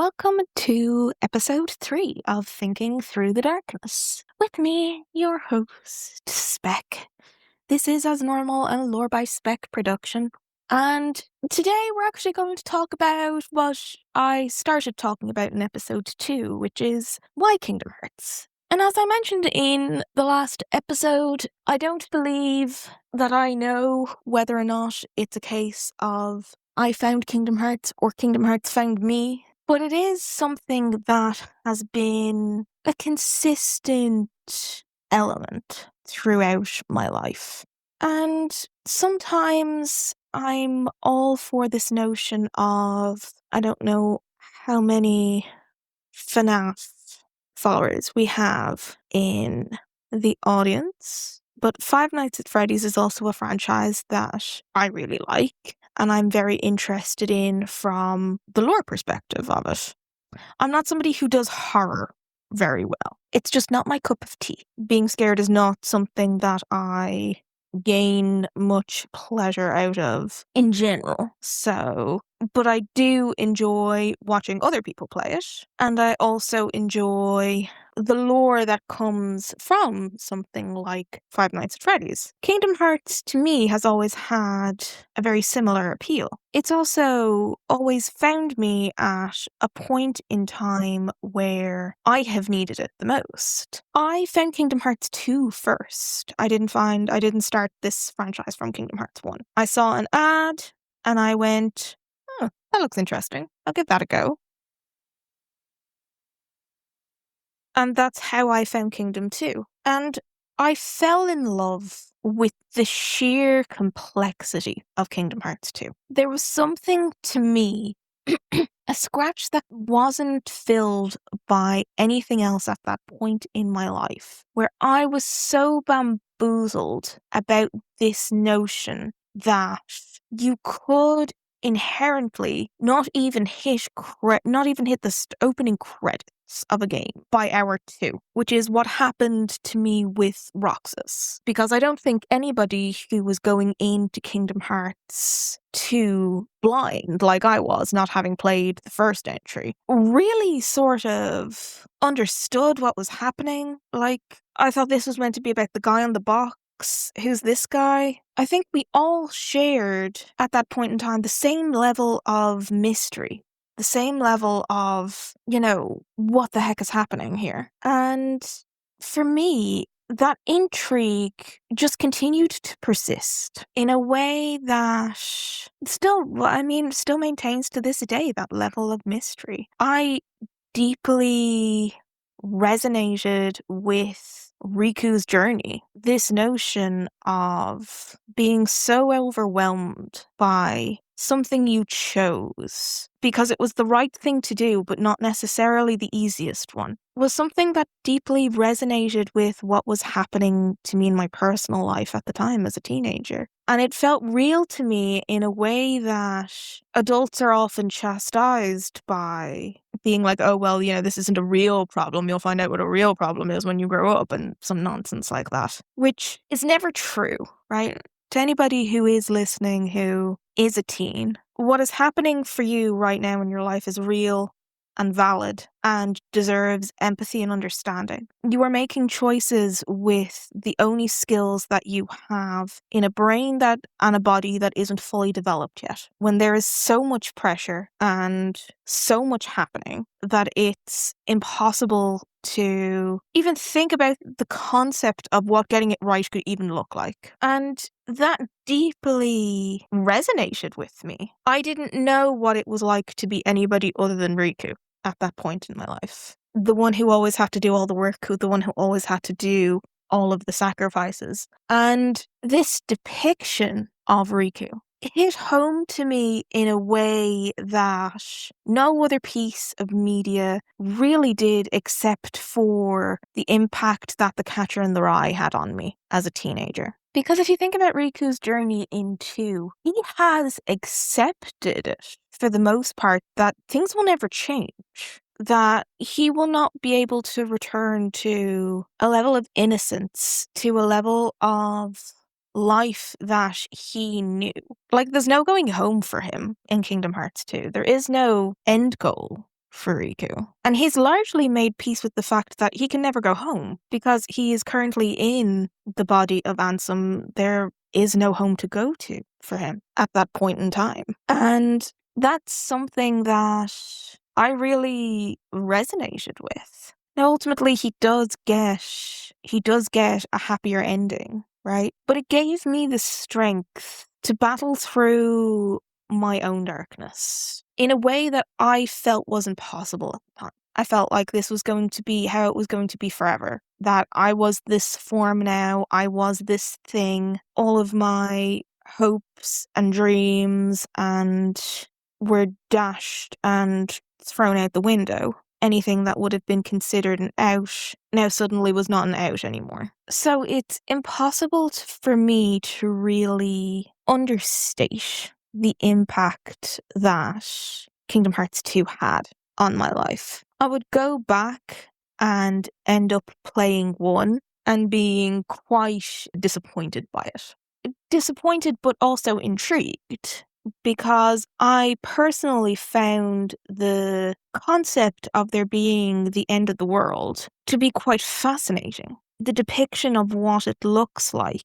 Welcome to episode 3 of Thinking Through the Darkness. With me, your host, Spec. This is, as normal, a Lore by Spec production. And today we're actually going to talk about what I started talking about in episode 2, which is why Kingdom Hearts. And as I mentioned in the last episode, I don't believe that I know whether or not it's a case of I found Kingdom Hearts or Kingdom Hearts found me. But it is something that has been a consistent element throughout my life. And sometimes I'm all for this notion of, I don't know how many FNAF followers we have in the audience, but Five Nights at Freddy's is also a franchise that I really like, and I'm very interested in from the lore perspective of it. I'm not somebody who does horror very well. It's just not my cup of tea. Being scared is not something that I gain much pleasure out of in general. But I do enjoy watching other people play it, and I also enjoy the lore that comes from something like Five Nights at Freddy's. Kingdom Hearts, to me, has always had a very similar appeal. It's also always found me at a point in time where I have needed it the most. I found Kingdom Hearts 2 first. I didn't start this franchise from Kingdom Hearts 1. I saw an ad and I went, oh, that looks interesting. I'll give that a go. And that's how I found Kingdom 2. And I fell in love with the sheer complexity of Kingdom Hearts 2. There was something to me, a scratch that wasn't filled by anything else at that point in my life, where I was so bamboozled about this notion that you could inherently not even hit the opening credits of a game by hour 2, which is what happened to me with Roxas. Because I don't think anybody who was going into Kingdom Hearts 2 blind, like I was, not having played the first entry, really sort of understood what was happening. Like, I thought this was meant to be about the guy on the box. Who's this guy? I think we all shared, at that point in time, the same level of mystery. The same level of, what the heck is happening here? And for me, that intrigue just continued to persist in a way that still maintains to this day that level of mystery. I deeply resonated with Riku's journey. This notion of being so overwhelmed by something you chose because it was the right thing to do, but not necessarily the easiest one, was something that deeply resonated with what was happening to me in my personal life at the time as a teenager. And it felt real to me in a way that adults are often chastised by being like, oh, well, this isn't a real problem. You'll find out what a real problem is when you grow up, and some nonsense like that, which is never true, right? To anybody who is listening who is a teen, what is happening for you right now in your life is real and valid and deserves empathy and understanding. You are making choices with the only skills that you have in a brain and a body that isn't fully developed yet. When there is so much pressure and so much happening that it's impossible to even think about the concept of what getting it right could even look like. And that deeply resonated with me. I didn't know what it was like to be anybody other than Riku at that point in my life. The one who always had to do all the work, the one who always had to do all of the sacrifices. And this depiction of Riku hit home to me in a way that no other piece of media really did, except for the impact that The Catcher in the Rye had on me as a teenager. Because if you think about Riku's journey in 2, he has accepted it, for the most part, that things will never change. That he will not be able to return to a level of innocence, to a level of life that he knew. Like, there's no going home for him in Kingdom Hearts 2. There is no end goal. for Riku. And he's largely made peace with the fact that he can never go home because he is currently in the body of Ansem. There is no home to go to for him at that point in time. And that's something that I really resonated with. Now, ultimately, he does get a happier ending, right? But it gave me the strength to battle through my own darkness in a way that I felt wasn't possible at the time. I felt like this was going to be how it was going to be forever. That I was this form now, I was this thing. All of my hopes and dreams and were dashed and thrown out the window. Anything that would have been considered an out now suddenly was not an out anymore. So it's impossible for me to really understate the impact that Kingdom Hearts 2 had on my life. I would go back and end up playing 1 and being quite disappointed by it. Disappointed but also intrigued, because I personally found the concept of there being the end of the world to be quite fascinating. The depiction of what it looks like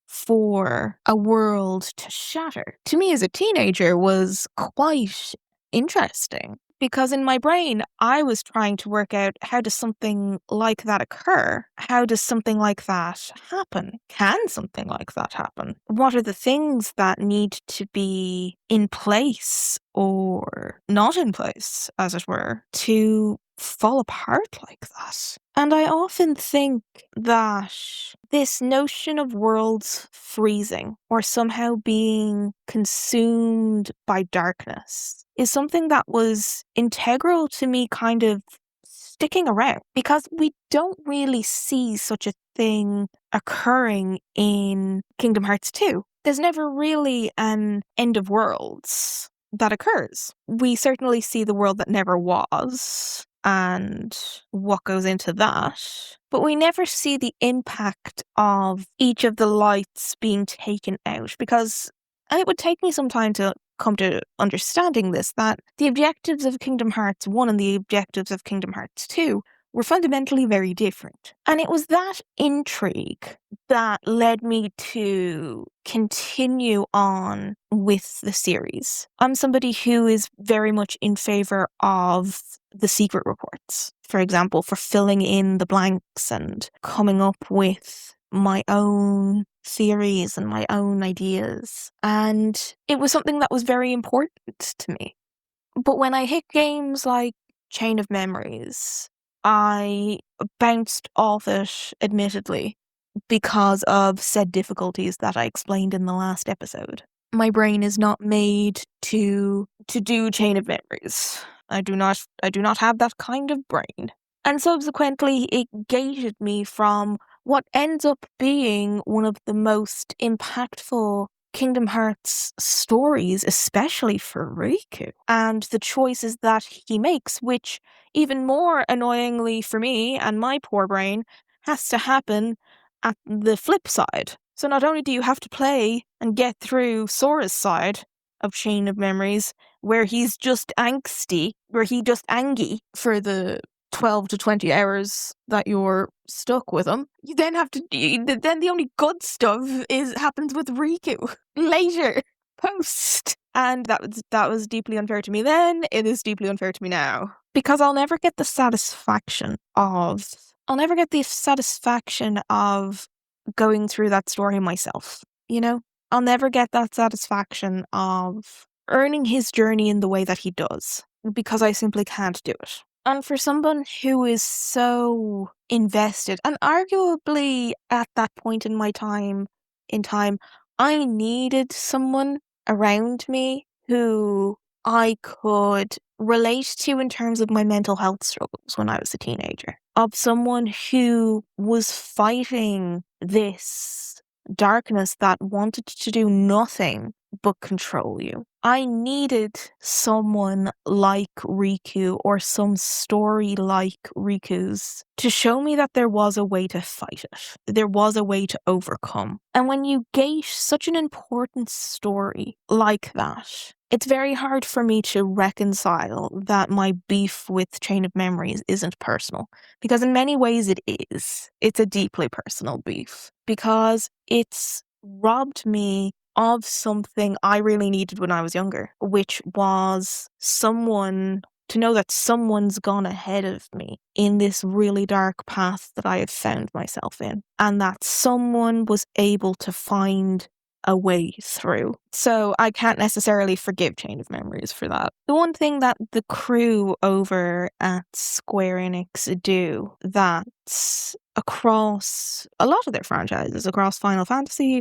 for a world to shatter, to me as a teenager, was quite interesting. Because in my brain, I was trying to work out, how does something like that occur? How does something like that happen? Can something like that happen? What are the things that need to be in place or not in place, as it were, to fall apart like that? And I often think that this notion of worlds freezing or somehow being consumed by darkness is something that was integral to me kind of sticking around, because we don't really see such a thing occurring in Kingdom Hearts 2. There's never really an end of worlds that occurs. We certainly see the world that never was and what goes into that, but we never see the impact of each of the lights being taken out, because it would take me some time to come to understanding this, that the objectives of Kingdom Hearts 1 and the objectives of Kingdom Hearts 2 were fundamentally very different. And it was that intrigue that led me to continue on with the series. I'm somebody who is very much in favor of the secret reports, for example, for filling in the blanks and coming up with my own theories and my own ideas. And it was something that was very important to me. But when I hit games like Chain of Memories, I bounced off it, admittedly, because of said difficulties that I explained in the last episode. My brain is not made to do Chain of Memories. I do not have that kind of brain. And subsequently, it gated me from what ends up being one of the most impactful Kingdom Hearts stories, especially for Riku, and the choices that he makes, which, even more annoyingly for me and my poor brain, has to happen at the flip side. So not only do you have to play and get through Sora's side of Chain of Memories, where he's just angsty, where he just angy for the 12 to 20 hours that you're stuck with him, you then have to, then the only good stuff happens with Riku later, post. And that was deeply unfair to me then. It is deeply unfair to me now, because I'll never get the satisfaction of going through that story myself, you know? I'll never get that satisfaction of earning his journey in the way that he does, because I simply can't do it. And for someone who is so invested, and arguably at that point in my time, I needed someone around me who I could relate to in terms of my mental health struggles when I was a teenager. Of someone who was fighting this darkness that wanted to do nothing but control you. I needed someone like Riku, or some story like Riku's, to show me that there was a way to fight it. There was a way to overcome. And when you gate such an important story like that it's very hard for me to reconcile that my beef with Chain of Memories isn't personal. Because in many ways it is. It's a deeply personal beef. Because it's robbed me of something I really needed when I was younger, which was someone to know that someone's gone ahead of me in this really dark path that I have found myself in, and that someone was able to find a way through. So I can't necessarily forgive Chain of Memories for that. The one thing that the crew over at Square Enix do that's across a lot of their franchises, across Final Fantasy,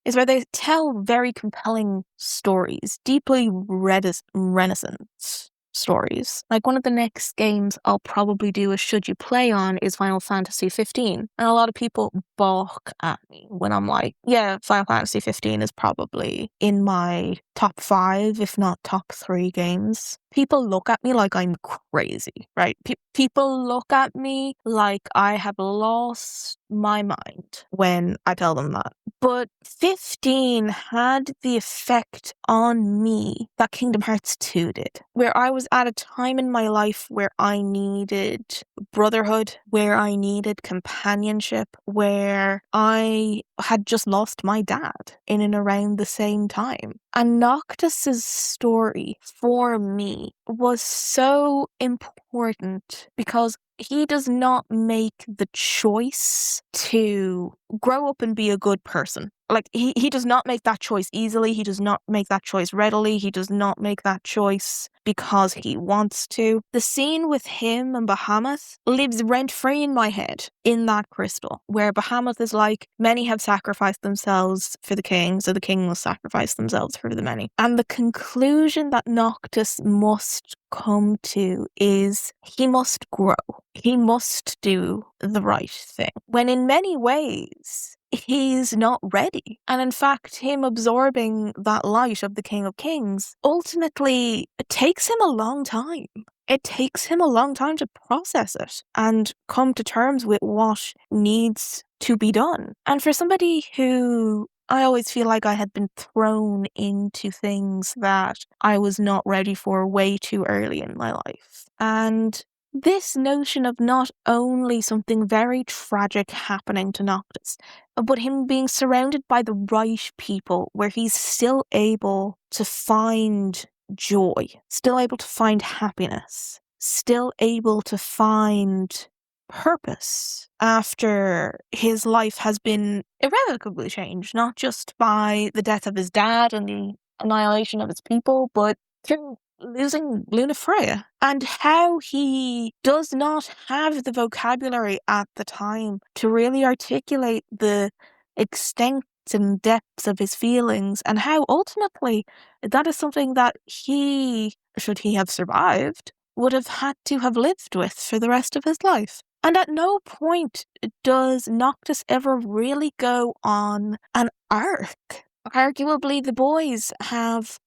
is where they tell very compelling stories, deeply renaissance stories. Like, one of the next games I'll probably do a Should You Play on is Final Fantasy 15. And a lot of people balk at me when I'm like, yeah, Final Fantasy 15 is probably in my top 5, if not top 3 games. People look at me like I'm crazy, right? People look at me like I have lost my mind when I tell them that. But 15 had the effect on me that Kingdom Hearts 2 did, where I was at a time in my life where I needed brotherhood, where I needed companionship, where I had just lost my dad in and around the same time. And Noctis's story for me was so important because he does not make the choice to grow up and be a good person. Like, he does not make that choice easily. He does not make that choice readily. He does not make that choice because he wants to. The scene with him and Bahamut lives rent-free in my head in that crystal, where Bahamut is like, many have sacrificed themselves for the king, so the king must sacrifice themselves for the many. And the conclusion that Noctis must come to is he must grow. He must do the right thing. When in many ways, he's not ready. And in fact, him absorbing that light of the King of Kings, ultimately, it takes him a long time. It takes him a long time to process it and come to terms with what needs to be done. And for somebody who I always feel like I had been thrown into things that I was not ready for way too early in my life. And this notion of not only something very tragic happening to Noctis, but him being surrounded by the right people where he's still able to find joy, still able to find happiness, still able to find purpose after his life has been irrevocably changed, not just by the death of his dad and the annihilation of his people, but through losing Luna Freya, and how he does not have the vocabulary at the time to really articulate the extent and depths of his feelings, and how ultimately that is something that he, should he have survived, would have had to have lived with for the rest of his life. And at no point does Noctis ever really go on an arc. Arguably, the boys have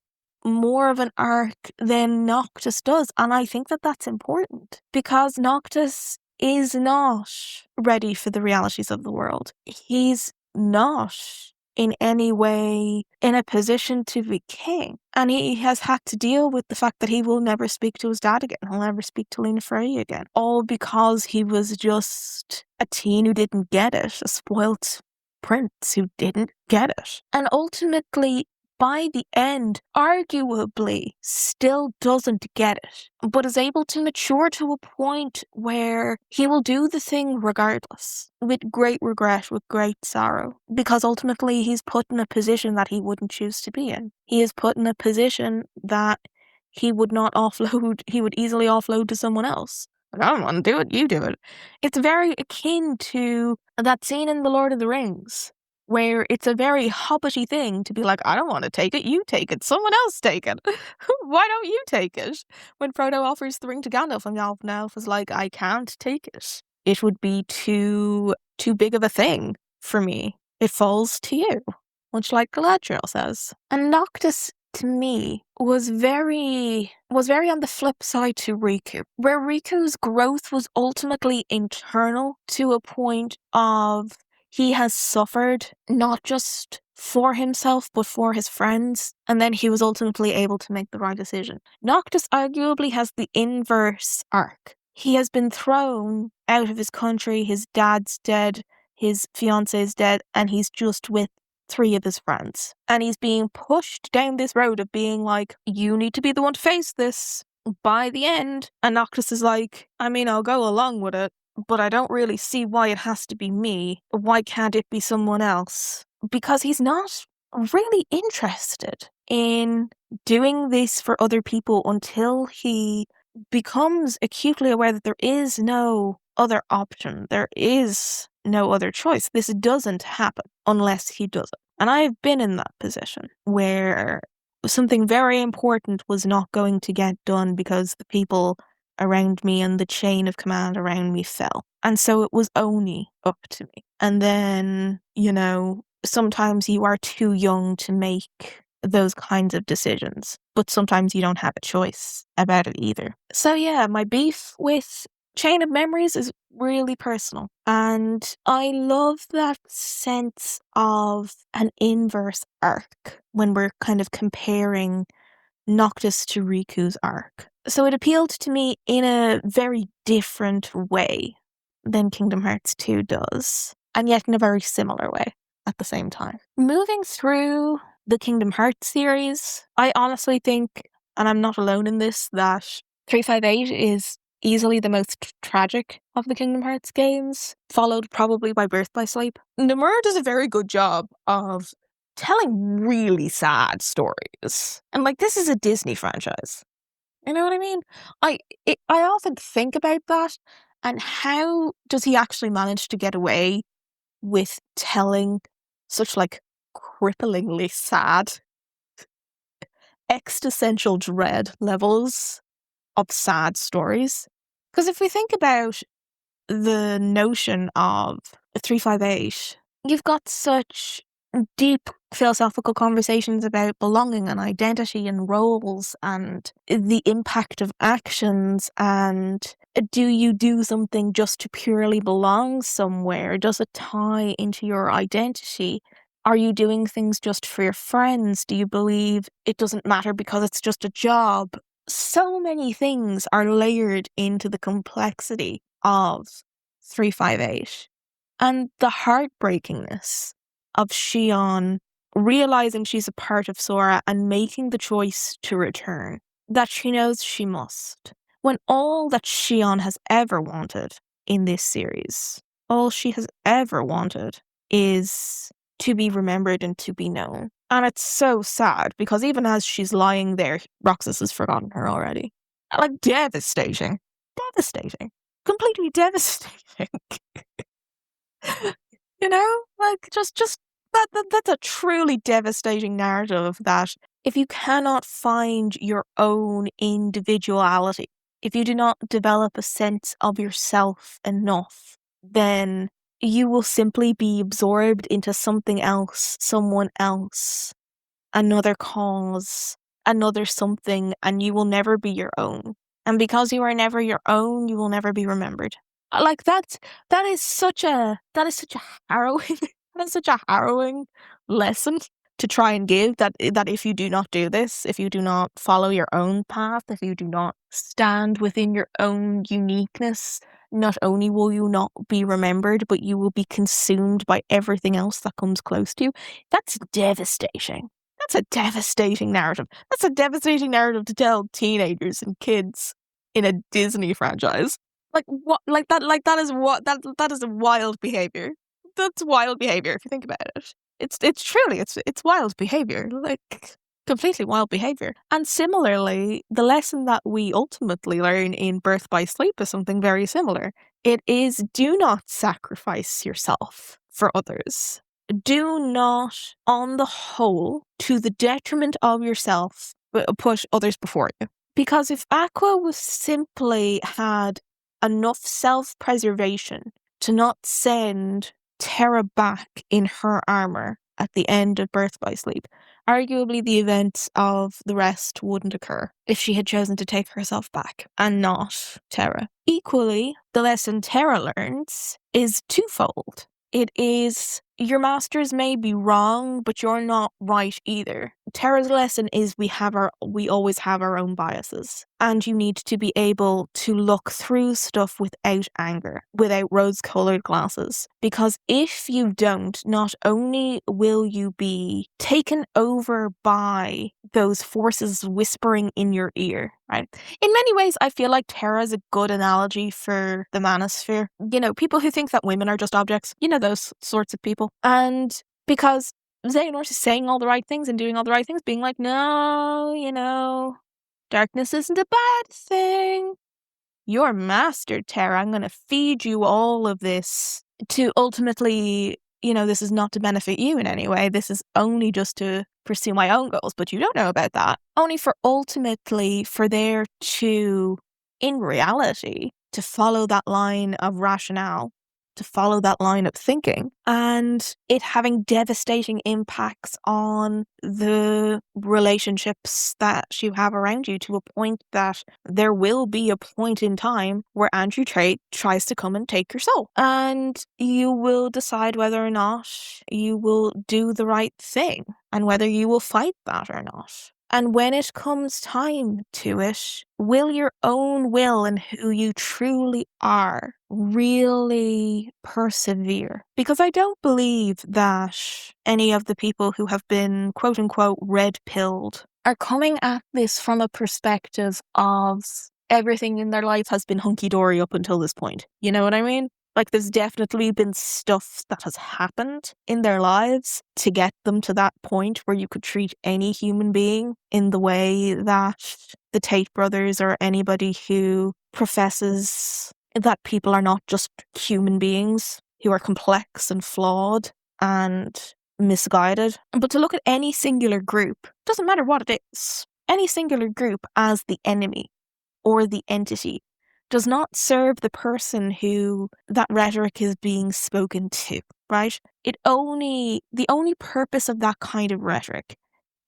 more of an arc than Noctis does, and I think that that's important because Noctis is not ready for the realities of the world. He's not in any way in a position to be king, and he has had to deal with the fact that he will never speak to his dad again. He'll never speak to Luna Freya again, all because he was just a teen who didn't get it, a spoilt prince who didn't get it. And ultimately, by the end, arguably still doesn't get it, but is able to mature to a point where he will do the thing regardless, with great regret, with great sorrow, because ultimately he's put in a position that he wouldn't choose to be in. He is put in a position that he would not offload, he would easily offload to someone else. Like, I don't want to do it, you do it. It's very akin to that scene in The Lord of the Rings, where it's a very hobbity thing to be like, I don't want to take it, you take it, someone else take it. Why don't you take it? When Frodo offers the ring to Gandalf, and Gandalf is like, I can't take it. It would be too big of a thing for me. It falls to you, much like Galadriel says. And Noctis, to me, was very on the flip side to Riku, where Riku's growth was ultimately internal to a point of he has suffered not just for himself but for his friends, and then he was ultimately able to make the right decision. Noctis arguably has the inverse arc. He has been thrown out of his country, his dad's dead, his fiance's dead, and he's just with 3 of his friends. And he's being pushed down this road of being like, you need to be the one to face this by the end. And Noctis is like, I mean, I'll go along with it, but I don't really see why it has to be me. Why can't it be someone else? Because he's not really interested in doing this for other people until he becomes acutely aware that there is no other option. There is no other choice. This doesn't happen unless he does it. And I've been in that position where something very important was not going to get done because the people around me and the chain of command around me fell. And so it was only up to me. And then, sometimes you are too young to make those kinds of decisions, but sometimes you don't have a choice about it either. So yeah, my beef with Chain of Memories is really personal, and I love that sense of an inverse arc when we're kind of comparing Noctis to Riku's arc. So it appealed to me in a very different way than Kingdom Hearts 2 does, and yet in a very similar way at the same time. Moving through the Kingdom Hearts series, I honestly think, and I'm not alone in this, that 358 is easily the most tragic of the Kingdom Hearts games, followed probably by Birth by Sleep. Nomura does a very good job of telling really sad stories. And this is a Disney franchise. You know what I mean? I often think about that, and how does he actually manage to get away with telling such cripplingly sad, existential dread levels of sad stories? Because if we think about the notion of 358, you've got such deep philosophical conversations about belonging and identity and roles and the impact of actions, and do you do something just to purely belong somewhere? Does it tie into your identity? Are you doing things just for your friends? Do you believe it doesn't matter because it's just a job? So many things are layered into the complexity of 358. And the heartbreakingness of Shion realizing she's a part of Sora and making the choice to return, that she knows she must, when all that Shion has ever wanted in this series, all she has ever wanted, is to be remembered and to be known. And it's so sad, because even as she's lying there, Roxas has forgotten her already. Devastating. Devastating. Completely devastating. Just that's a truly devastating narrative, that if you cannot find your own individuality, if you do not develop a sense of yourself enough, then you will simply be absorbed into something else, someone else, another cause, another something, and you will never be your own. And because you are never your own, you will never be remembered. That is such a harrowing that is such a harrowing lesson to try and give, that if you do not do this, if you do not follow your own path, if you do not stand within your own uniqueness, not only will you not be remembered, but you will be consumed by everything else that comes close to you. That's devastating. That's a devastating narrative. That's a devastating narrative to tell teenagers and kids in a Disney franchise. That is a wild behavior. That's wild behavior if you think about it. It's truly wild behavior. Completely wild behavior. And similarly, the lesson that we ultimately learn in Birth by Sleep is something very similar. It is, do not sacrifice yourself for others. Do not, on the whole, to the detriment of yourself, push others before you. Because if Aqua was simply had enough self-preservation to not send Terra back in her armor at the end of Birth by Sleep, arguably the events of the rest wouldn't occur if she had chosen to take herself back and not Terra. Equally, the lesson Terra learns is twofold. It is, your masters may be wrong, but you're not right either. Tara's lesson is we always have our own biases, and you need to be able to look through stuff without anger, without rose-colored glasses. Because if you don't, not only will you be taken over by those forces whispering in your ear, right? In many ways, I feel like Tara is a good analogy for the manosphere. People who think that women are just objects. Those sorts of people. And because Xehanort is saying all the right things and doing all the right things, being like, no, darkness isn't a bad thing. You're mastered, Tara. I'm going to feed you all of this to ultimately, this is not to benefit you in any way. This is only just to pursue my own goals, but you don't know about that. Only for ultimately for there to, in reality, to follow that line of rationale, to follow that line of thinking, and it having devastating impacts on the relationships that you have around you, to a point that there will be a point in time where Andrew Tate tries to come and take your soul, and you will decide whether or not you will do the right thing and whether you will fight that or not. And when it comes time to it, will your own will and who you truly are really persevere? Because I don't believe that any of the people who have been quote unquote red pilled are coming at this from a perspective of everything in their life has been hunky dory up until this point. You know what I mean? Like, there's definitely been stuff that has happened in their lives to get them to that point where you could treat any human being in the way that the Tate brothers or anybody who professes that people are not just human beings who are complex and flawed and misguided. But to look at any singular group, doesn't matter what it is, any singular group as the enemy or the entity does not serve the person who that rhetoric is being spoken to, right? The only purpose of that kind of rhetoric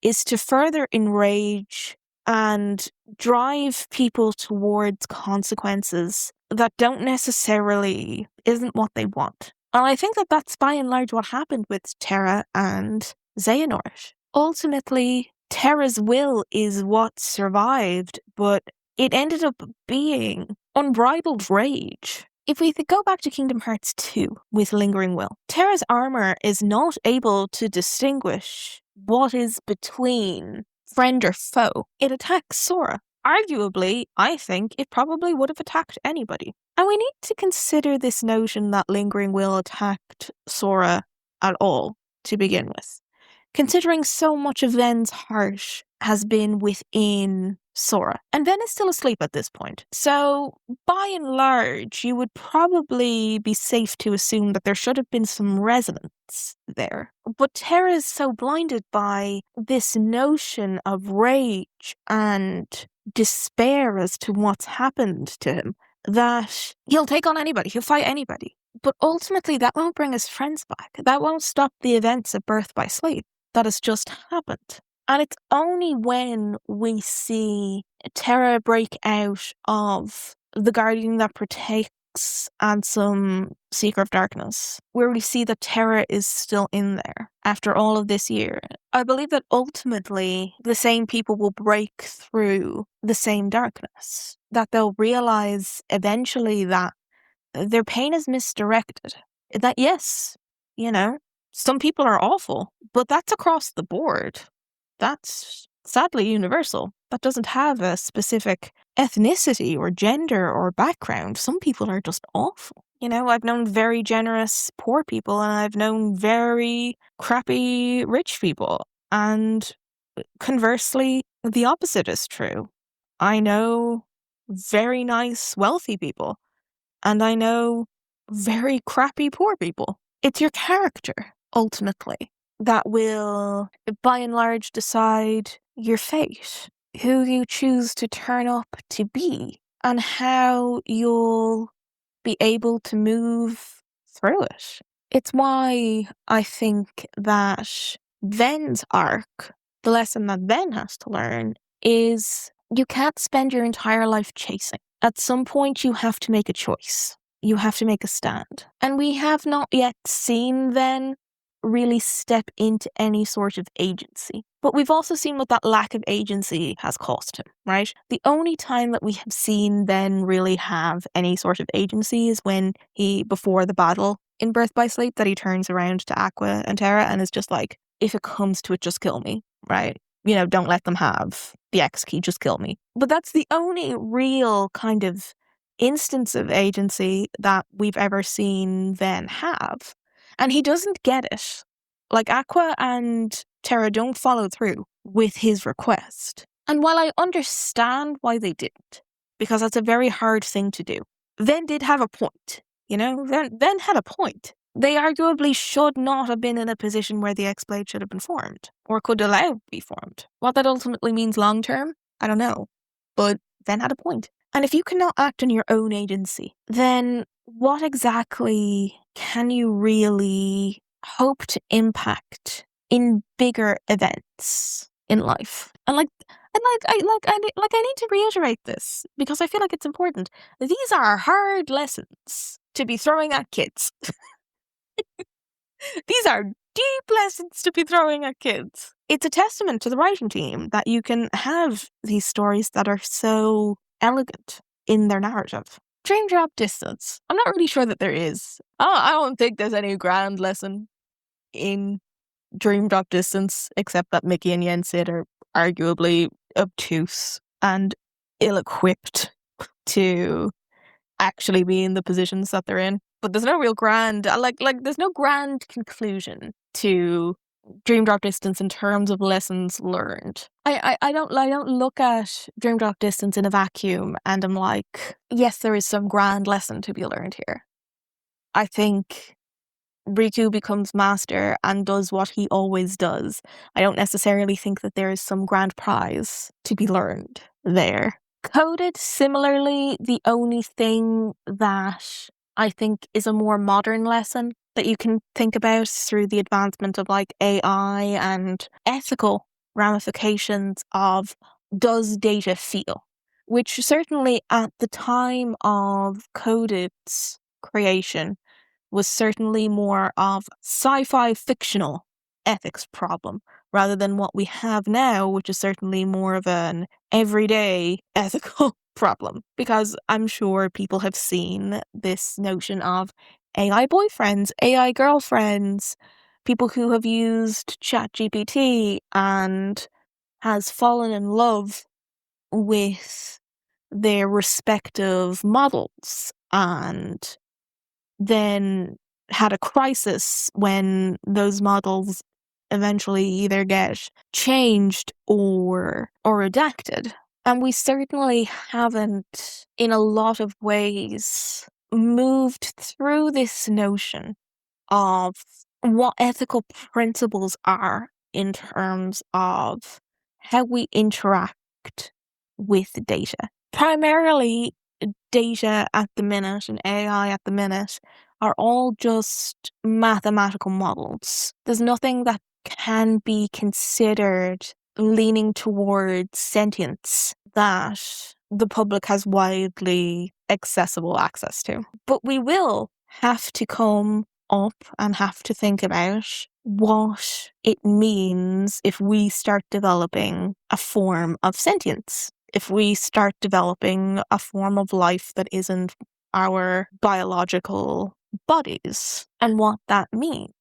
is to further enrage and drive people towards consequences that don't necessarily isn't what they want. And I think that that's by and large what happened with Terra and Xehanort. Ultimately, Terra's will is what survived, but it ended up being unbridled rage. If we go back to Kingdom Hearts 2 with Lingering Will, Terra's armor is not able to distinguish what is between friend or foe. It attacks Sora. Arguably, I think it probably would have attacked anybody. And we need to consider this notion that Lingering Will attacked Sora at all to begin with, considering so much of Ven's heart has been within Sora. And Ven is still asleep at this point. So, by and large, you would probably be safe to assume that there should have been some resonance there. But Terra is so blinded by this notion of rage and despair as to what's happened to him that he'll take on anybody, he'll fight anybody. But ultimately, that won't bring his friends back. That won't stop the events of Birth by Sleep that has just happened. And it's only when we see Terra break out of the Guardian that protects Ansem, Seeker of Darkness, where we see that Terra is still in there after all of this year. I believe that ultimately the same people will break through the same darkness, that they'll realize eventually that their pain is misdirected. That yes, some people are awful, but that's across the board. That's sadly universal. That doesn't have a specific ethnicity or gender or background. Some people are just awful. I've known very generous poor people, and I've known very crappy rich people. And conversely, the opposite is true. I know very nice wealthy people, and I know very crappy poor people. It's your character, ultimately, that will, by and large, decide your fate, who you choose to turn up to be, and how you'll be able to move through it. It's why I think that Ven's arc, the lesson that Ven has to learn, is you can't spend your entire life chasing. At some point, you have to make a choice. you have to make a stand. And we have not yet seen Ven really step into any sort of agency. But we've also seen what that lack of agency has cost him, right? The only time that we have seen Ven really have any sort of agency is when before the battle in Birth by Sleep, that he turns around to Aqua and Terra and is just like, if it comes to it, just kill me, right? Don't let them have the X key, just kill me. But that's the only real kind of instance of agency that we've ever seen Ven have. And he doesn't get it. Like, Aqua and Terra don't follow through with his request. And while I understand why they didn't, because that's a very hard thing to do, Ven did have a point. Ven had a point. They arguably should not have been in a position where the X-Blade should have been formed, or could allow to be formed. What that ultimately means long-term, I don't know. But Ven had a point. And if you cannot act on your own agency, then what exactly can you really hope to impact in bigger events in life? And I need to reiterate this because I feel like it's important. These are hard lessons to be throwing at kids. These are deep lessons to be throwing at kids. It's a testament to the writing team that you can have these stories that are so elegant in their narrative. Dream drop distance. I'm not really sure that there is. I don't think there's any grand lesson in dream drop distance, except that Mickey and Yensid are arguably obtuse and ill-equipped to actually be in the positions that they're in. But there's no real grand, there's no grand conclusion to dream drop distance in terms of lessons learned. I don't look at dream drop distance in a vacuum and I'm like, yes, there is some grand lesson to be learned here. I think Riku becomes master and does what he always does. I don't necessarily think that there is some grand prize to be learned there. Coded, similarly, the only thing that I think is a more modern lesson that you can think about through the advancement of AI and ethical ramifications of does data feel? Which certainly at the time of Coded's creation was certainly more of sci-fi fictional ethics problem rather than what we have now, which is certainly more of an everyday ethical problem. Because I'm sure people have seen this notion of AI boyfriends, AI girlfriends, people who have used ChatGPT and has fallen in love with their respective models and then had a crisis when those models eventually either get changed or redacted. And we certainly haven't, in a lot of ways, moved through this notion of what ethical principles are in terms of how we interact with data. Primarily, data at the minute and AI at the minute are all just mathematical models. There's nothing that can be considered leaning towards sentience that the public has widely accessible access to. But we will have to come up and have to think about what it means if we start developing a form of sentience. If we start developing a form of life that isn't our biological bodies, and what that means.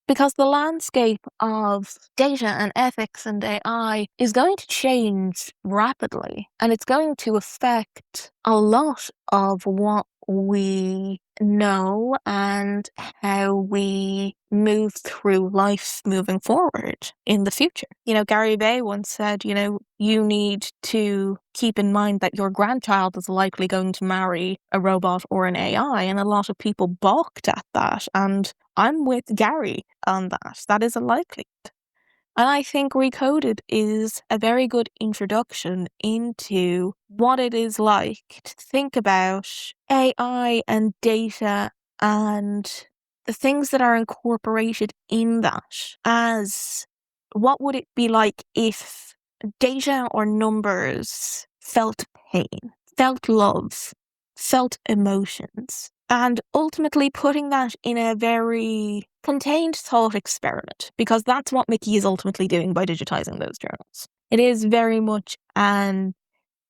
Because the landscape of data and ethics and AI is going to change rapidly, and it's going to affect a lot of what we know and how we move through life moving forward in the future. Gary Vee once said, you need to keep in mind that your grandchild is likely going to marry a robot or an AI, and a lot of people balked at that, and I'm with Gary on that. That is a likelihood. And I think Recoded is a very good introduction into what it is like to think about AI and data and the things that are incorporated in that as what would it be like if data or numbers felt pain, felt love, felt emotions, and ultimately putting that in a very contained thought experiment, because that's what Mickey is ultimately doing by digitizing those journals. It is very much an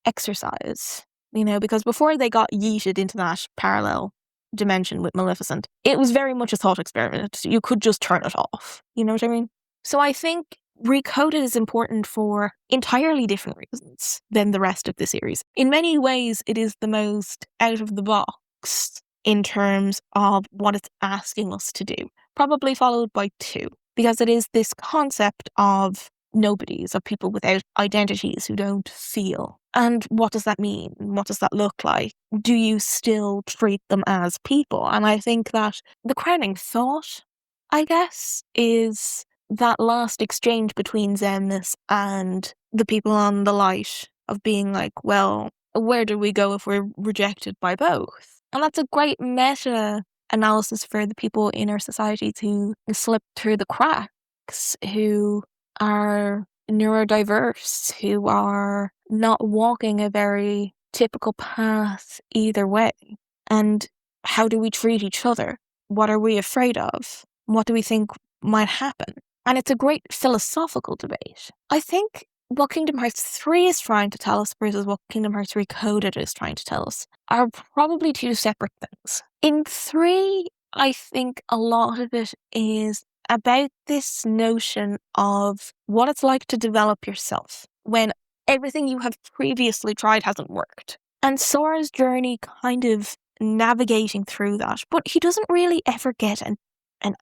exercise, because before they got yeeted into that parallel dimension with Maleficent, it was very much a thought experiment. You could just turn it off. You know what I mean? So I think Recoded is important for entirely different reasons than the rest of the series. In many ways, it is the most out of the box in terms of what it's asking us to do, probably followed by 2, because it is this concept of nobodies, of people without identities who don't feel. And what does that mean? What does that look like? Do you still treat them as people? And I think that the crowning thought, I guess, is that last exchange between Zemnis and the people on the light of being like, well, where do we go if we're rejected by both? And that's a great meta analysis for the people in our societies who slip through the cracks, who are neurodiverse, who are not walking a very typical path either way. And how do we treat each other? What are we afraid of? What do we think might happen? And it's a great philosophical debate. I think what Kingdom Hearts 3 is trying to tell us versus what Kingdom Hearts Recoded is trying to tell us are probably 2 separate things. In 3, I think a lot of it is about this notion of what it's like to develop yourself when everything you have previously tried hasn't worked. And Sora's journey kind of navigating through that, but he doesn't really ever get an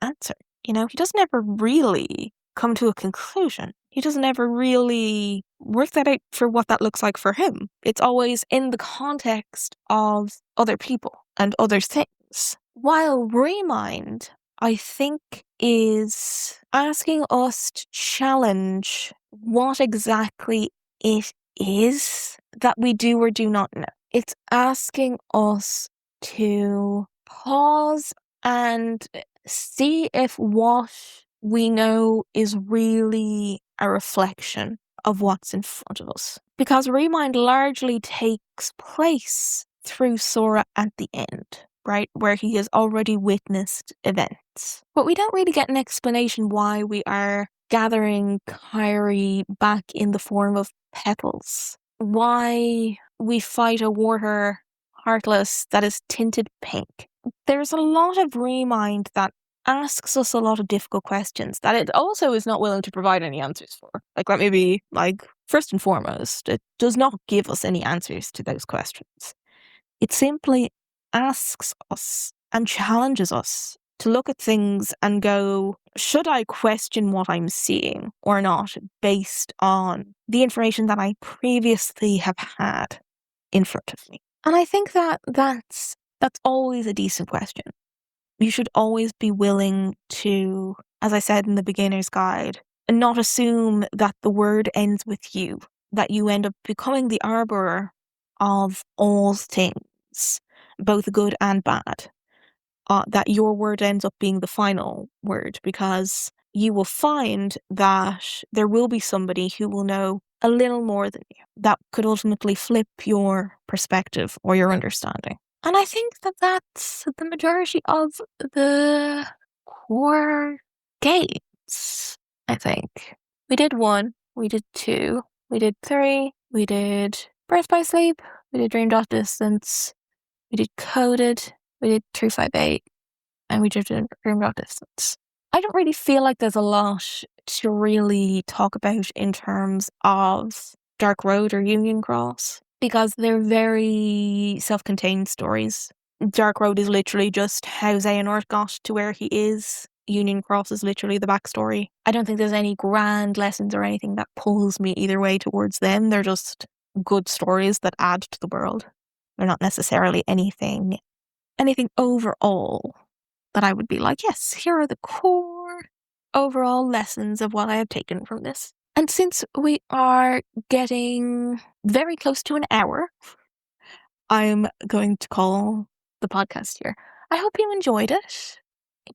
answer. He doesn't ever really come to a conclusion. He doesn't ever really work that out for what that looks like for him. It's always in the context of other people and other things. While Remind, I think, is asking us to challenge what exactly it is that we do or do not know. It's asking us to pause and see if what we know is really a reflection of what's in front of us. Because Remind largely takes place through Sora at the end, right? Where he has already witnessed events. But we don't really get an explanation why we are gathering Kairi back in the form of petals. Why we fight a water Heartless that is tinted pink. There's a lot of Remind that asks us a lot of difficult questions that it also is not willing to provide any answers for. Let me be, first and foremost, it does not give us any answers to those questions. It simply asks us and challenges us to look at things and go, should I question what I'm seeing or not based on the information that I previously have had in front of me? And I think that that's always a decent question. You should always be willing to, as I said in the beginner's guide, not assume that the word ends with you, that you end up becoming the arbiter of all things, both good and bad, that your word ends up being the final word, because you will find that there will be somebody who will know a little more than you that could ultimately flip your perspective or your understanding. And I think that that's the majority of the core games, I think. We did 1, we did 2, we did 3, we did Birth by Sleep, we did Dream Dot Distance, we did Coded, we did 358, and we did Dream Dot Distance. I don't really feel like there's a lot to really talk about in terms of Dark Road or Union Cross, because they're very self-contained stories. Dark Road is literally just how Xehanort got to where he is. Union Cross is literally the backstory. I don't think there's any grand lessons or anything that pulls me either way towards them. They're just good stories that add to the world. They're not necessarily anything overall that I would be like, yes, here are the core overall lessons of what I have taken from this. And since we are getting very close to an hour, I'm going to call the podcast here. I hope you enjoyed it.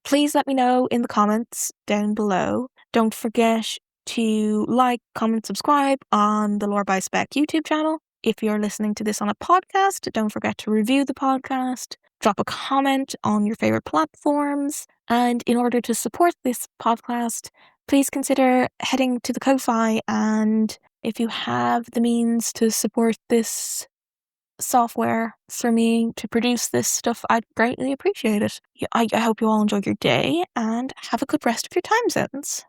Please let me know in the comments down below. Don't forget to like, comment, subscribe on the Lore by Spec YouTube channel. If you're listening to this on a podcast, don't forget to review the podcast, drop a comment on your favorite platforms, and in order to support this podcast, please consider heading to the Ko-Fi, and if you have the means to support this software for me to produce this stuff, I'd greatly appreciate it. I hope you all enjoy your day and have a good rest of your time zones.